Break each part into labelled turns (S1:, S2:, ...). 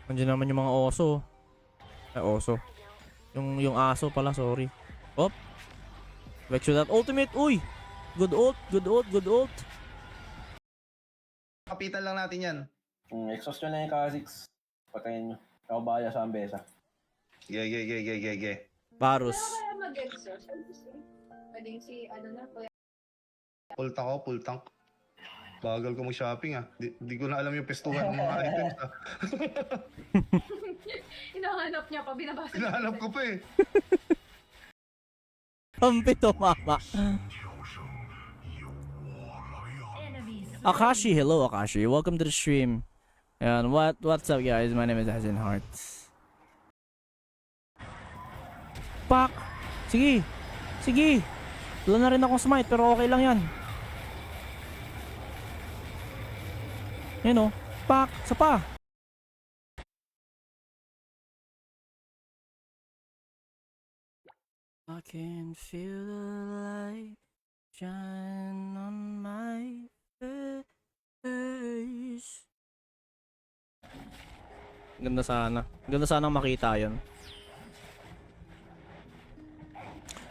S1: Andiyan naman yung mga oso. Ay, oso. Yung aso pala, sorry. Op. Vex with that ultimate. Uy! Good ult, good ult, good ult.
S2: Kapitan lang natin yan.
S3: Exhaust nyo lang yung Kha'Zix. Patayin nyo. Ako bahala sa Ambesa.
S2: Ge.
S1: Varus.
S4: Kaya mag-exhaust. Pwedeng si, ano na, kuya.
S2: Full tank. Bagal ko mag-shopping ah. Di ko na alam yung pestuhan ng mga items ah.
S4: Hinahanap niya pa, binabasa.
S2: Hinahanap ko pa eh.
S1: Hampi to, mama. Akashi, hello Akashi. Welcome to the stream. And what's up guys? My name is Hazen Hart. Pak! Sige! Sige! Wala na rin akong smite pero okay lang yan. Yan o. Pak! Sa pa! I can feel the light shine on my face. Ganda sana. Ganda sana makita yon.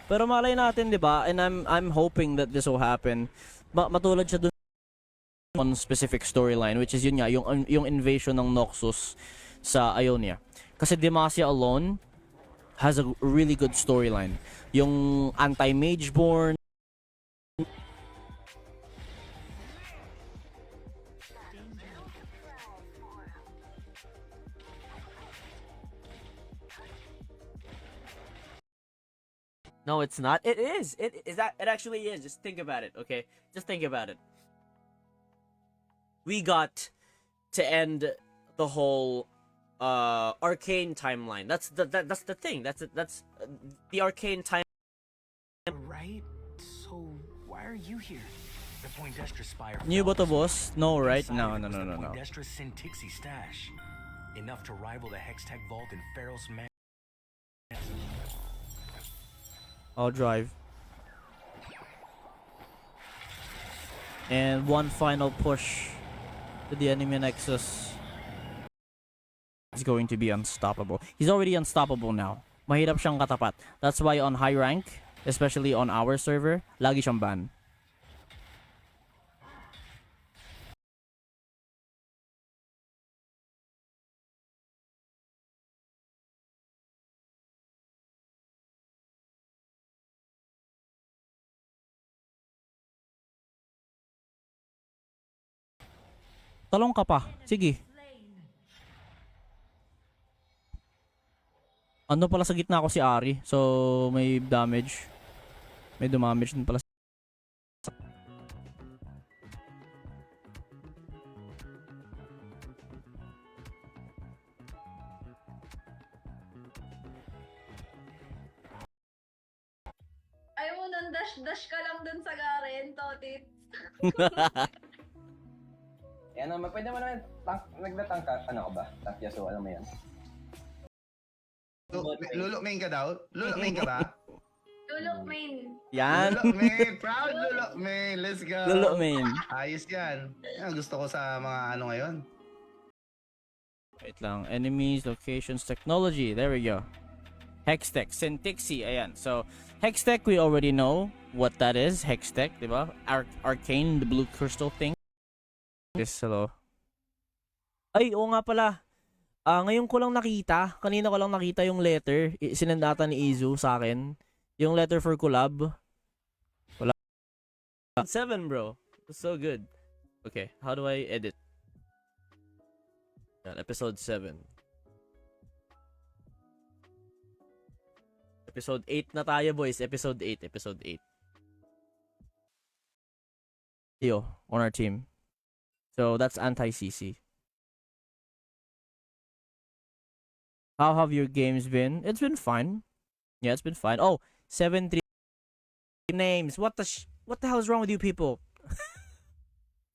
S1: Pero malay natin, 'di ba? And I'm hoping that this will happen. Matulad siya dun on specific storyline, which is yun nga, yung invasion ng Noxus sa Ionia. Kasi Demacia alone has a really good storyline. Yung anti-Mageborn, no, it's not. It is. It is that. It actually is. Just think about it, okay? Just think about it. We got to end the whole arcane timeline. That's the thing. That's the arcane time.
S5: Right? So why are you here? The Poindexter Spire.
S1: New ba to, boss? No, right?
S5: Inside
S1: No.
S5: was the Poindexter Syntixi stash. Enough to rival the Hextech Vault in Pharaoh's Man.
S1: I'll drive. And one final push to the enemy Nexus. He's going to be unstoppable. He's already unstoppable now. Mahirap siyang katapat. That's why on high rank, especially on our server, lagi siyang ban. Talong ka pa. Sige. Ano pala sa gitna ko si Ari. So, may damage. May dumamage din pala.
S4: Ayaw mo nang dash ka lang dun sa Garen, Totit.
S3: Yan naman, pwede mo naman nagdatang ka, ano ka ba? Tank Yasuo, alam mo yan.
S2: Lulok main ka daw? Lulok main ka ba?
S4: Lulok main.
S1: Yan.
S2: Lulok main! Proud lulok main! Let's go!
S1: Lolo main.
S2: Ayos yan. Yan gusto ko sa mga ano ngayon.
S1: Wait lang. Enemies, locations, technology. There we go. Hextech, Syntixi. Ayan. So, Hextech, we already know what that is. Hextech, di ba? Arcane, the blue crystal thing. Yes, hello. Ay, oo nga pala. Ngayon ko lang nakita. Kanina ko lang nakita yung letter. Sinendata ni Izu sa akin. Yung letter for collab. Wala. 7, bro. So good. Okay, how do I edit? Episode 7. Episode 8 na tayo, boys. Episode 8. Episode 8. Yo, on our team. So, that's anti-CC. How have your games been? It's been fine. Yeah, it's been fine. Oh, 7-3 names. What the hell is wrong with you people?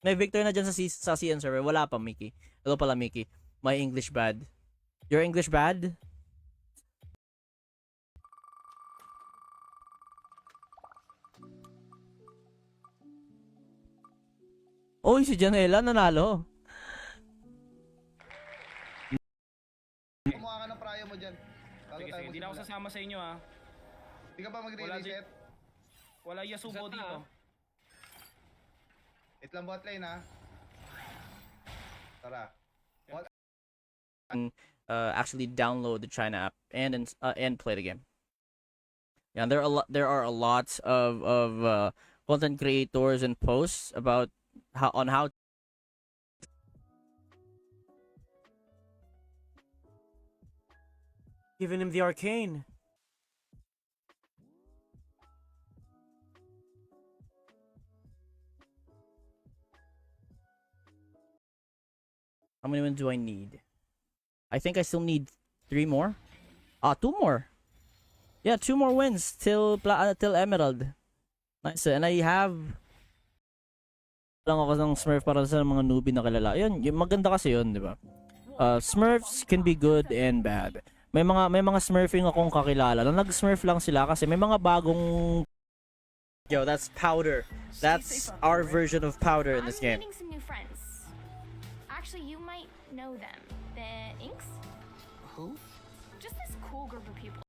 S1: May Victor na dyan sa CN server. Wala pa, Mickey. Hello pala, Mickey. My English bad. Your English bad? Oy, si Janela nanalo.
S2: dyan. Bago
S6: Sige,
S2: tayo
S6: sige. Hindi na ako
S2: magsimula.
S6: sasama sa inyo ha.
S2: Di ka pa magre-reset?
S6: Wala Yasuo
S3: Reset na,
S6: dito.
S2: Wait lang bot lane ha. Tara.
S1: Actually download the China app and play the game. Yeah, there are a lot of content creators and posts about how giving him the arcane. How many wins do I need? I think I still need 3 more. 2 more. Yeah, 2 more wins till Emerald. Nice. And I have lang ako ng Smurf para sa mga newbie na kilala. Yun, yung maganda kasi yun, di ba? Smurfs can be good and bad. May mga Smurfing akong kakilala na nag-Smurf lang sila kasi may mga bagong Yo, that's Powder. That's our version of Powder in this
S7: I'm
S1: game.
S7: meeting some new friends. Actually, you might know them. The Inks?
S5: Who?
S7: Just this cool group of people.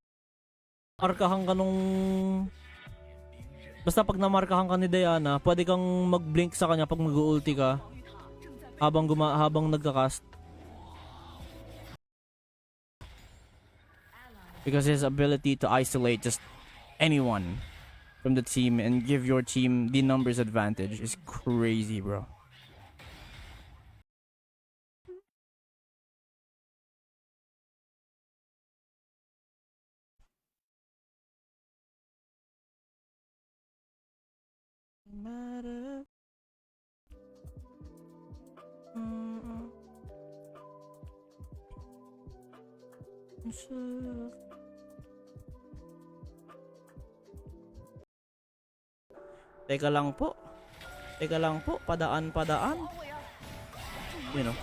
S1: Markahan ka nung basta pag namarkahan ka ni Diana, pwede kang mag-blink sa kanya pag mag-ulti ka habang nagka-cast. Because his ability to isolate just anyone from the team and give your team the numbers advantage is crazy, bro. Matter. Teka lang po. Teka lang po. Padaan. You know.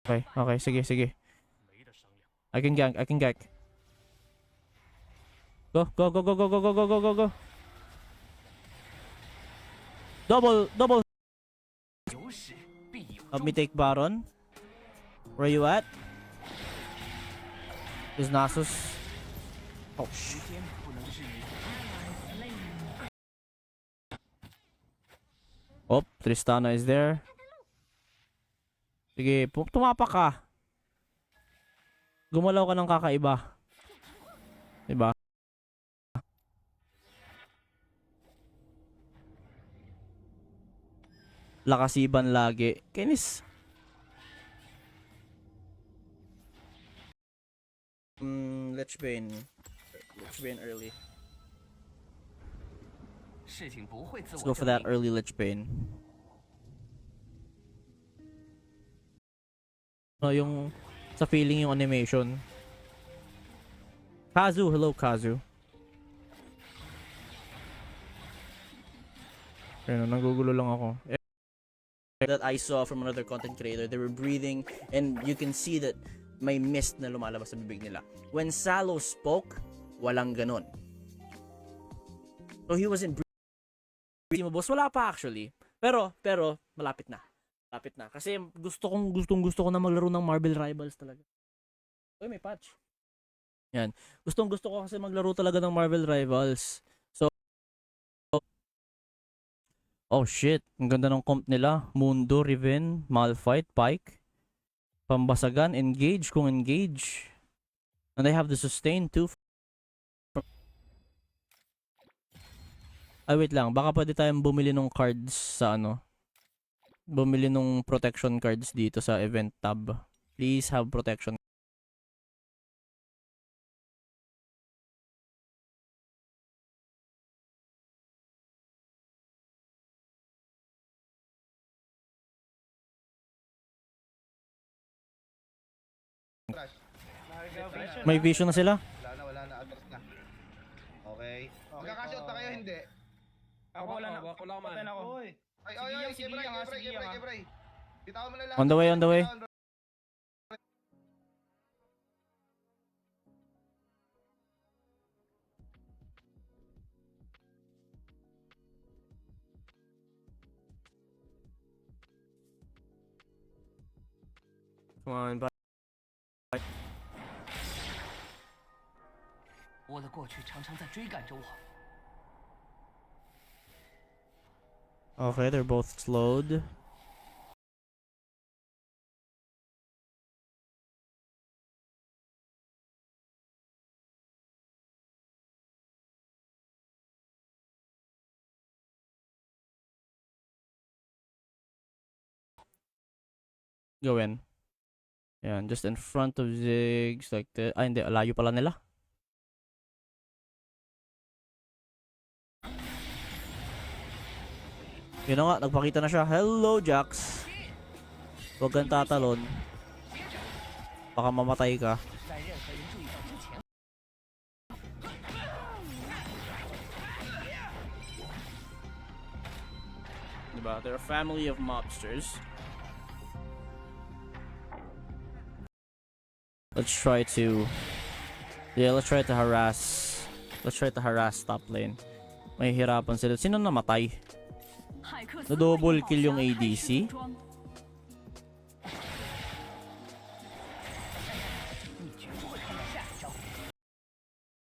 S1: Okay. Sige. I can gank. Go. Double. Help me take Baron. Where you at? Is Nasus? Oh shit. Oh, Tristana is there. Sige, tumapa ka. Gumalaw ka ng kakaiba. Diba? Lakasiban lagi. Kenis. Lich Bane early. Let's go for that early Lich Bane. No, yung sa feeling yung animation. Kazu, hello Kazu. Ayun, nagugulo lang ako. That I saw from another content creator, they were breathing and you can see that may mist na lumalabas sa bibig nila. When Salo spoke, walang ganon. So he wasn't breathing. Boss, wala pa actually. Pero malapit na. Kasi gusto ko na maglaro ng Marvel Rivals talaga. Uy, may patch. Yan. Gusto ko kasi maglaro talaga ng Marvel Rivals. So oh shit, ang ganda ng comp nila. Mundo, Riven, Malphite, Pyke. Pambasagan, engage kung engage. And they have the sustain too. Ay wait lang, baka pwede tayong bumili ng cards sa ano. Bumili ng protection cards dito sa event tab. Please have protection. May vision na sila.
S2: Wala na, atras na. Okay. Magkakashout na kayo, hindi?
S6: Ako wala na. Patay na ako.
S2: Ay,
S6: Sige lang.
S2: Kebray. Bitawan mo na lang.
S1: On the way. Come on, but
S8: 我的过去常常在追赶着我。
S1: okay, they're both slowed. Go in. Yan, just in front of Ziggs like that. Ay, hindi. Layo pala nila. Yun na nga, nagpakita na siya. Hello, Jax. Huwag kang tatalon. Baka mamatay ka.
S8: 在任何人注意到之前，
S1: Diba? They're a family of mobsters. Let's try to... Yeah, let's try to harass... Let's try to harass top lane. May hirapan sila. Sino namatay? Na-double kill yung ADC?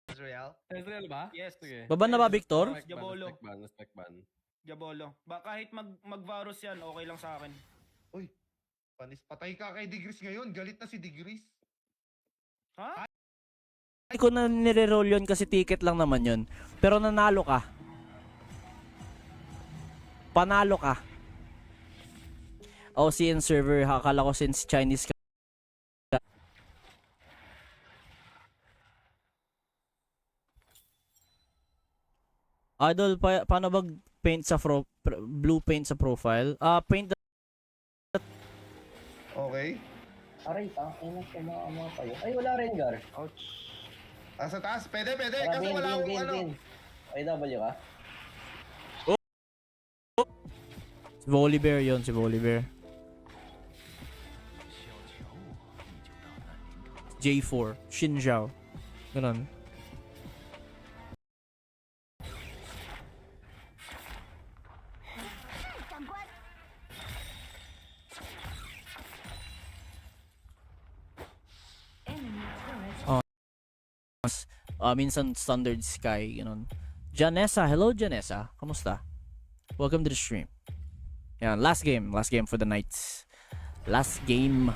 S2: Israel?
S9: Ezreal ba?
S6: Yes.
S9: Sige.
S1: Baban na ba, Victor?
S9: Respect ban,
S6: Diabolo.
S9: respect ban, respect ban.
S6: Diabolo. Ba kahit mag-Varus yan, okay lang sa akin.
S2: Uy, panis patay ka kay Digris ngayon. Galit na si Digris.
S6: Ha?
S1: Hindi ko na nire-roll yun kasi ticket lang naman yun. Pero nanalo ka. Panalo ka. OCN server, akala ko since Chinese ka. Idol, paano ba paint sa blue paint sa profile? Paint
S2: Okay.
S3: Aray, tangin na sumama kayo. Ay, wala Rengar.
S2: Ouch. Sa taas. Pwede.
S3: Tara,
S2: Kaso
S3: bin,
S2: wala
S3: bin,
S2: akong
S3: bin,
S2: ano.
S3: bin. IW ka?
S1: si Volibear yun, si Volibear. J4, Xin Zhao. Ganun. Minsan standard sky, ganun. Janessa, hello Janessa. Kamusta? Welcome to the stream. Yan, last game for the night. Last game.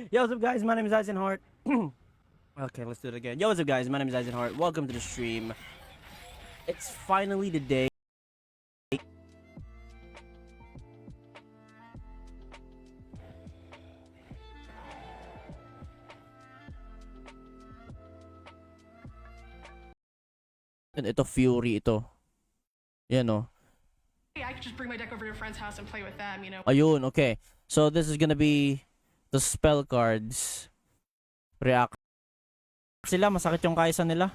S1: Yo, what's up guys? My name is Eisenhart. Okay, let's do it again. Yo, what's up guys? My name is Eisenhart. Welcome to the stream. It's finally the day. And ito Fury ito. Yan oh.
S10: I could just bring my deck over to a friend's house and play with them, you know.
S1: Ayun, okay. So this is gonna be the spell cards. React. Sila, masakit yung kaisa nila.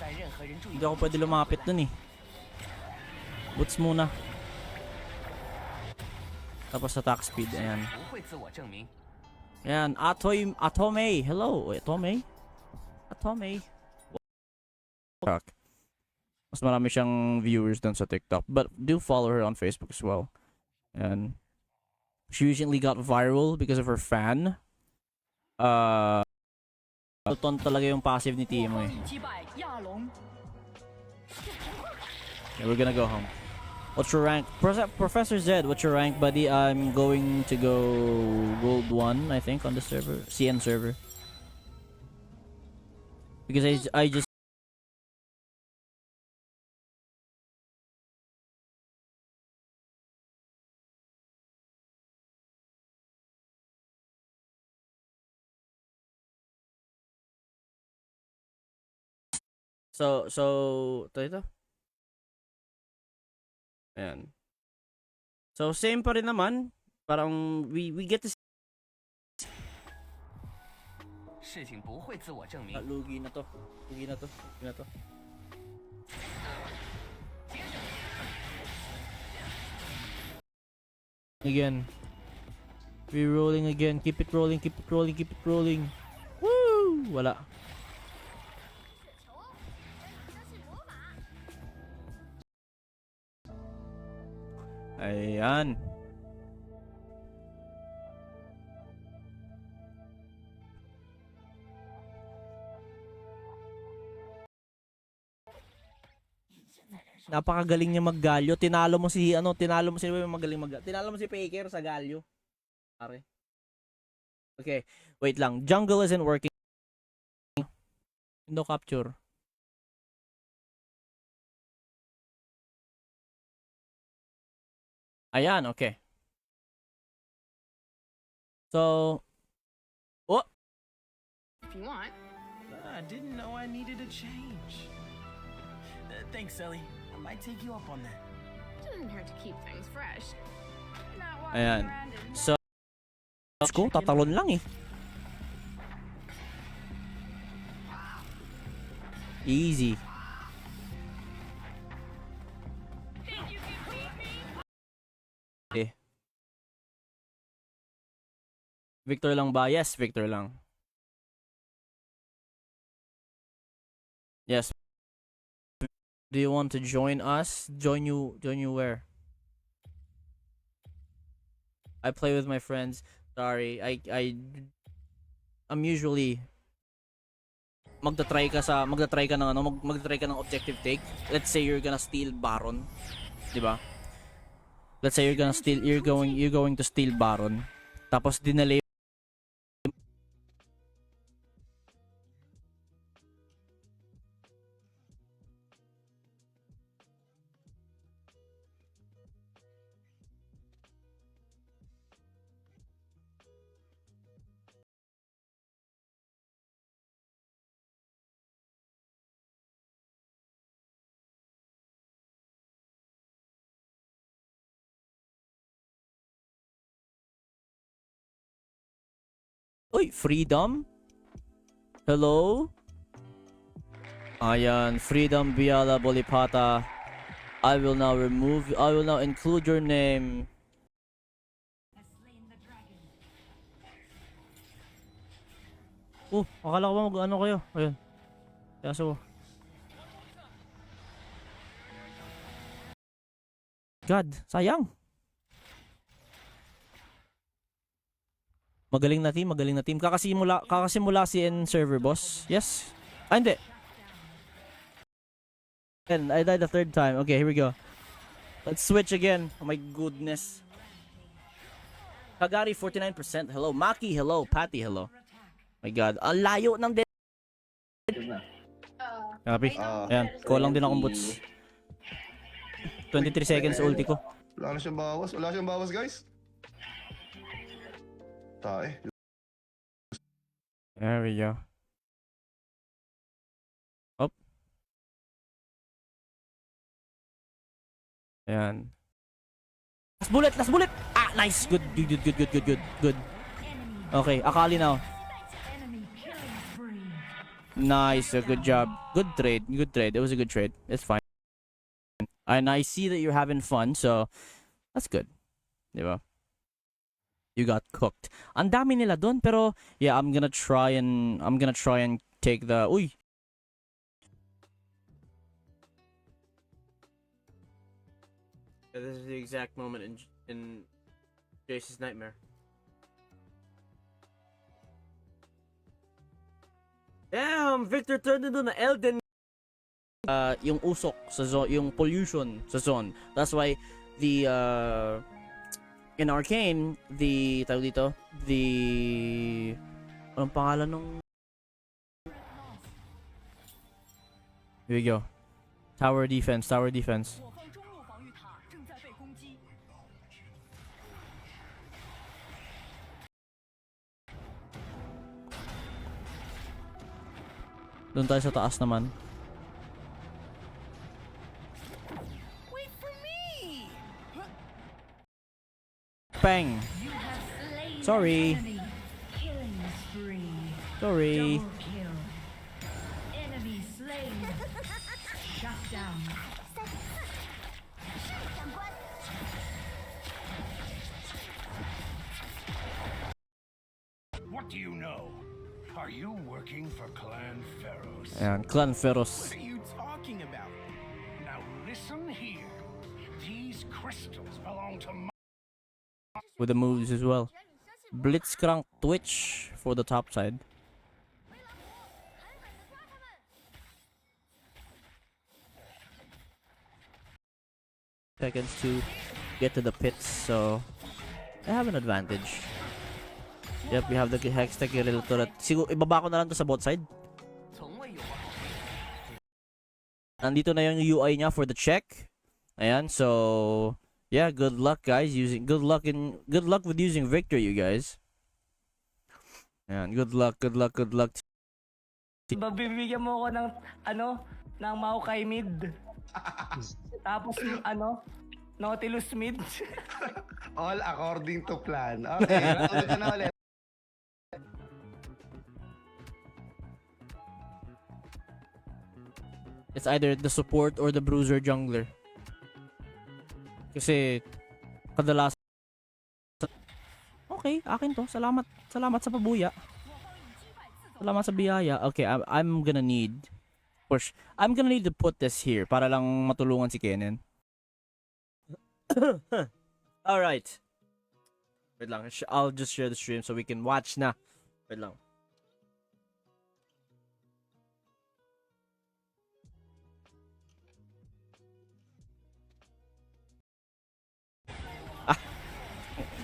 S8: 在任何人注意
S1: Hindi ako pwede lumapit dun eh. Boots muna. Tapos attack speed, ayan.
S8: 不会自我证明。
S1: Ayan, Atome. Hello, wait, Atome? Atome. Mas marami siyang viewers dun sa TikTok. But do follow her on Facebook as well. And she recently got viral because of her fan. Ton talaga yung passive ni Timo eh. Yeah, we're gonna go home. What's your rank? Professor Zed, what's your rank, buddy? I'm going to go Gold 1, I think, on the server. CN server. Because I just... So, ito. Ayan. So, same pa rin naman. Parang, we get to
S8: 事情不会自我证明。
S1: lugi na to. Lugi na to. Lugi na to. Again. Re-rolling again. Keep it rolling, keep it rolling, keep it rolling. Woo! Wala. Ayan. Napakagaling niya maggalyo. Tinalo mo si Tinalo mo si Faker sa galyo. Pare. Okay, wait lang. Jungle isn't working. No capture. Ayan, okay. So,
S10: If you want.
S5: I didn't know I needed a change. Thanks, Ellie. I might take you up on that.
S10: Doesn't hurt to keep things fresh.
S7: Not walking
S1: ayan.
S7: around in
S1: So, let's go. Tatalon lang eh. Easy. Eh. Victor lang ba? Yes, Victor lang. Yes. Do you want to join us? Join you where? I play with my friends. Sorry. I'm usually magta-try ka ng objective take. Let's say you're gonna steal Baron, 'di ba? Let's say you're going to steal Baron. Tapos dinelay. Uy, freedom? Hello? Ayan, freedom Biala Bolipata. I will now include your name. Akala ko ba mag-ano kayo? Ayun. Kaso. God, sayang. Magaling na team. Kakasimula si N server boss. Yes. Hindi. And I died the third time. Okay, here we go. Let's switch again. Oh my goodness. Kagari 49%. Hello. Maki, hello. Patty, hello. My god. Ang layo ng dead. Copy. Ayan. Kulang din akong boots. 23 seconds ulti ko.
S2: Wala siyang bawas, guys. Tae.
S1: There we go. Up. Ayan. Last bullet! Ah, nice! Good. Okay, Akali now. Nice, good job. Good trade. It was a good trade. It's fine. And I see that you're having fun, so that's good. Diba? You got cooked. Ang dami nila doon, pero yeah, I'm gonna try and take the Yeah, this is the exact moment in Jace's nightmare. Damn, Victor turned into an Elden. Yung usok sa zone, yung pollution sa zone. That's why the in Arcane, anong pangalan nung... Here we go. Tower defense. Doon tayo sa taas naman. Bang! Sorry.
S5: What do you know? Are you working for Clan Pharaohs?
S1: Ayan, Clan Pharaohs.
S5: What are you talking about? Now listen here. These crystals belong to my...
S1: With the moves as well. Blitzcrank Twitch for the top side. seconds to get to the pits, so I have an advantage. Yep, we have the Hextech Guerrilla Turret. Siguro, ibaba ko na lang to sa bot side.
S8: 从未有过好运。
S1: Nandito na yung UI niya for the check. Ayan, so yeah, good luck guys good luck with using Victor, you guys. Ayan, good luck.
S6: Babibigyan mo ako ng, ng Maokai mid. Tapos yung, Nautilus mid.
S2: All according to plan. Okay, ulit ka na ulit.
S1: It's either the support or the bruiser jungler. Kasi kadalasan okay, akin to. Salamat sa pabuya. Salamat sa biyaya. Okay, I'm gonna need to put this here para lang matulungan si Kennen. All right. Wait lang. I'll just share the stream so we can watch na. Wait lang.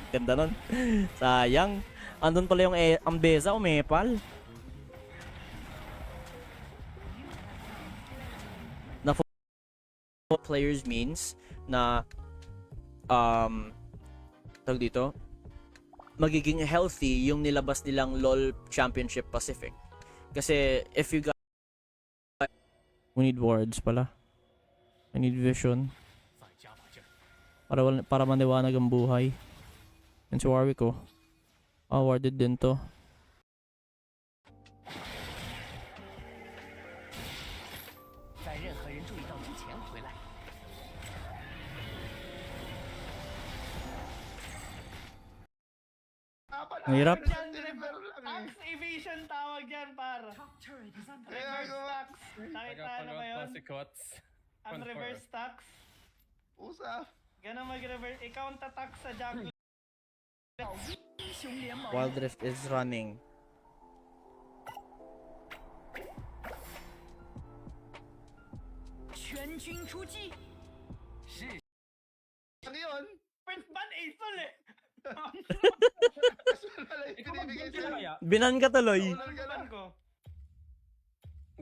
S1: Ganda nun. Sayang. Andun pala yung Ambeza o Mepal. Na for players means na tawag dito, magiging healthy yung nilabas nilang LoL Championship Pacific. Kasi if you got we need wards pala. I need vision. Para maniwanag ang buhay. And si Warwick ko. Warded din to. Ang hirap.
S6: Tax evasion tawag yan, par. Reverse tax. Nakita na ba yun? Ang reverse tax.
S2: Usap.
S6: Ganun mag-reverse. Ikaw ang tatak sa jungle.
S1: Wild Rift is running.
S2: Ano yun?
S6: First ban Aesol eh.
S2: Pinibigay sa'yo.
S1: Binan ka tuloy.
S6: Ano ban ko?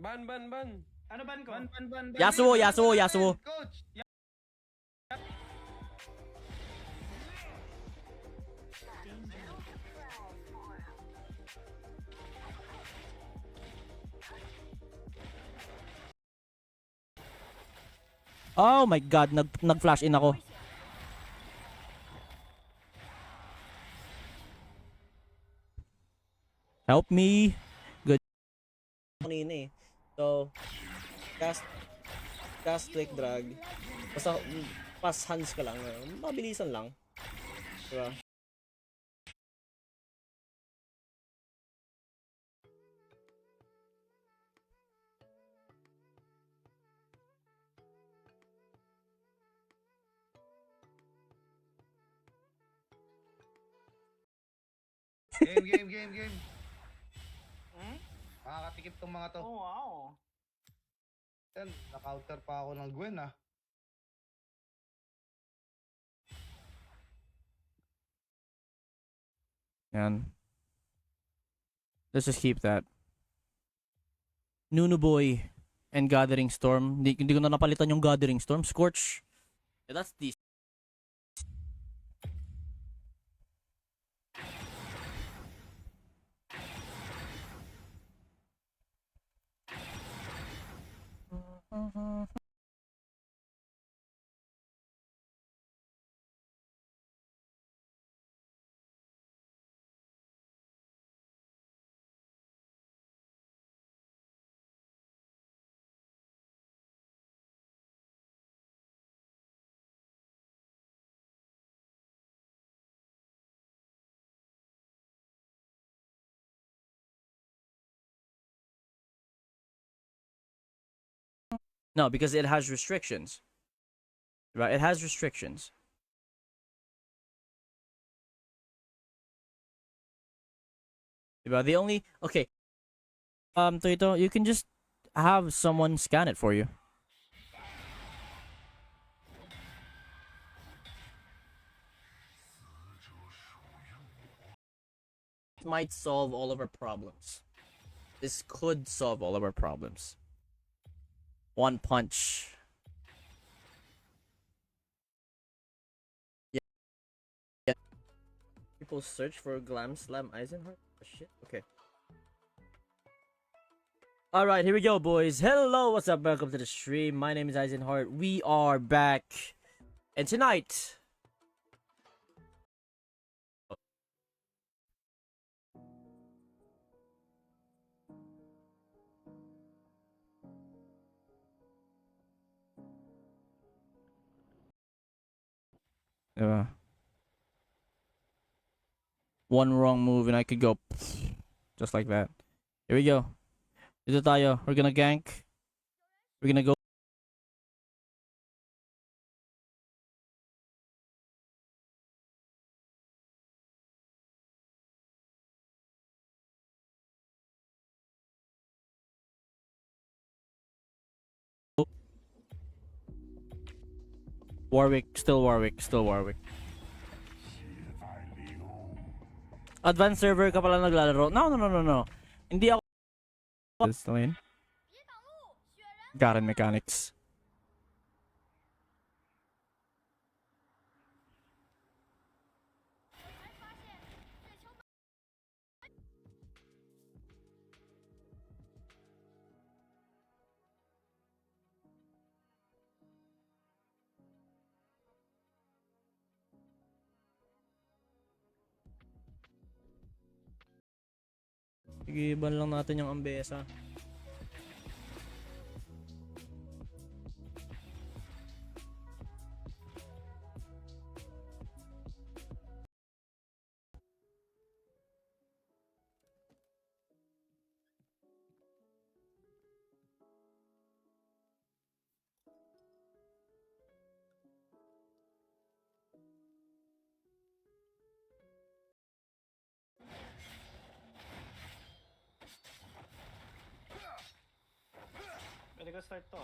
S3: Ban.
S6: Ano ban ko?
S3: Ban.
S1: Yasuo.
S2: Coach!
S1: Oh my god, nag-flash in ako. Help me. Good. Kanina eh. So, cast click drag. Basta pass hands ka lang. Mabilisan lang. Diba?
S2: Game. Makakatikip tong mga to.
S6: Oh, wow.
S2: Yan, na-counter pa ako ng Gwen ah.
S1: Yan. Let's just keep that. Nunu Boy and Gathering Storm. Hindi ko na napalitan yung Gathering Storm. Scorch. Yeah, that's decent. No, because it has restrictions. Right? It has restrictions. Diba? The only okay. Toito, you can just have someone scan it for you. might solve all of our problems. This could solve all of our problems. One punch. Yeah. People search for Glam Slam Eisenhart? Oh, shit. Okay. Alright, here we go, boys. Hello, what's up? Welcome to the stream. My name is Eisenhart. We are back. And tonight... one wrong move and I could go just like that. Here we go. Dito tayo. We're gonna gank. We're gonna go. Warwick, still Warwick, still Warwick. Advanced server ka pala naglalaro. No. Hindi ako. Garen mechanics. Sige, ban lang natin yung Ambessa.
S6: Pwede ko start to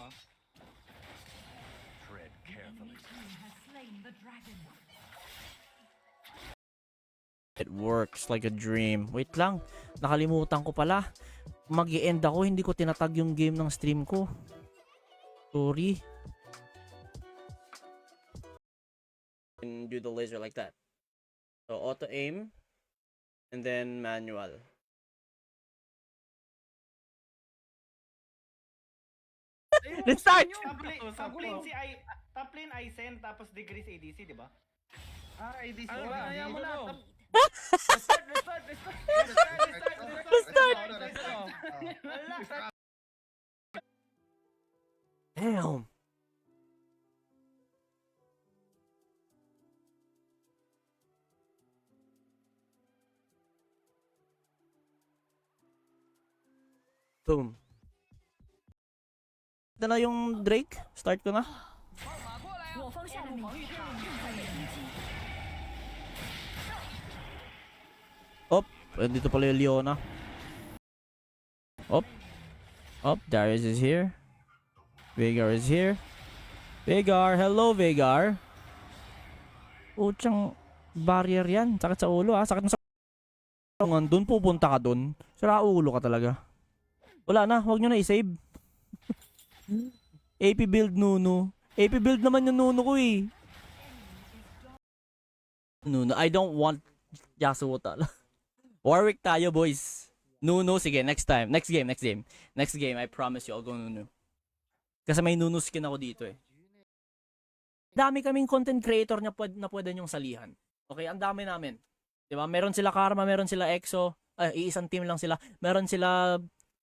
S8: Tread carefully.
S1: It works like a dream. Wait lang, nakalimutan ko pala. Mag-i-end ako, hindi ko tinatag yung game ng stream ko. Sorry. And do the laser like that. So auto aim and then manual. Restart!
S6: Top lane Aizen tapos Degrees ADC, di ba?
S8: ADC.
S6: Kaya mo na.
S1: Damn. Boom. Ito na yung Drake. Start ko na. Op, dito pala yung Leona. Op. Darius is here. Veigar is here. Veigar, hello Veigar. Putsang barrier yan. Sakit sa ulo ha. Sakit na sa ulo. Doon pupunta ka doon. Sira ulo ka talaga. Wala na, huwag nyo na i-save. AP build Nunu. AP build naman yung Nunu ko eh. Nunu, I don't want Yasuo tala. Warwick tayo boys. Nunu, sige, next time. Next game. Next game, I promise you, I'll go Nunu. Kasi may Nunu skin ako dito eh. Dami kaming content creator na pwede nyong salihan. Okay, ang dami namin. Diba? Meron sila Karma, meron sila EXO. Iisang team lang sila. Meron sila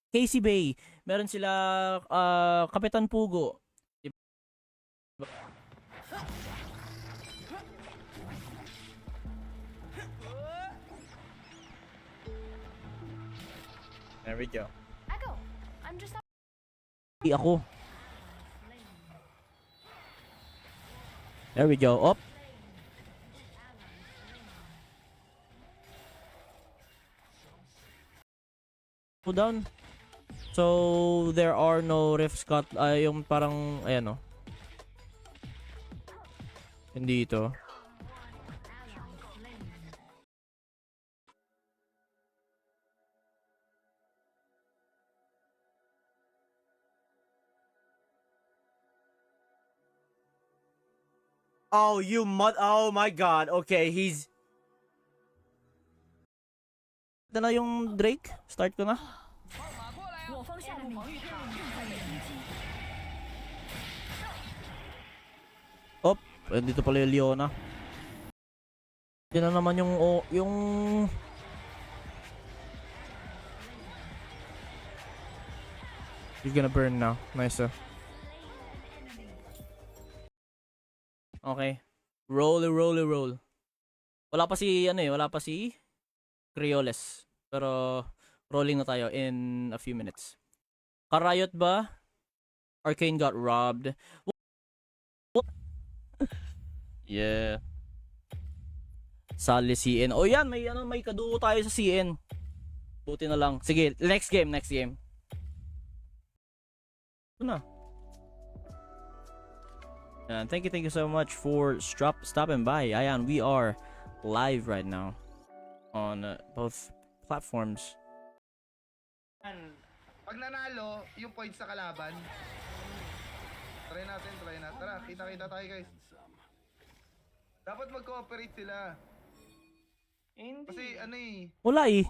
S1: Casey Bay. Meron sila Kapitan Pugo. Diba? There we go.
S7: Echo, I'm just
S1: Ako. There we go. Up. Pull down. So there are no rifts cut. Yung parang ayan oh. Hindi ito. Oh, oh my god. Okay, he's... Ito na yung Drake. Start ko na. Oh, dito pala yung Leona. Yan na naman yung You're gonna burn now. Nice. Okay. Roll. Wala pa si Crioles. Pero rolling na tayo in a few minutes. Karayot ba? Arcane got robbed. Yeah. Sali CN. Oh yan, may kaduo tayo sa CN. Buti na lang. Sige, next game. Ito na. And thank you so much for stopping by. Ayan, we are live right now on both platforms.
S2: Pag nanalo, yung points sa kalaban. Try natin. Tara, kita-kita tayo guys. Dapat mag-cooperate sila.
S6: Hindi.
S2: Kasi ano eh,
S1: Wala eh.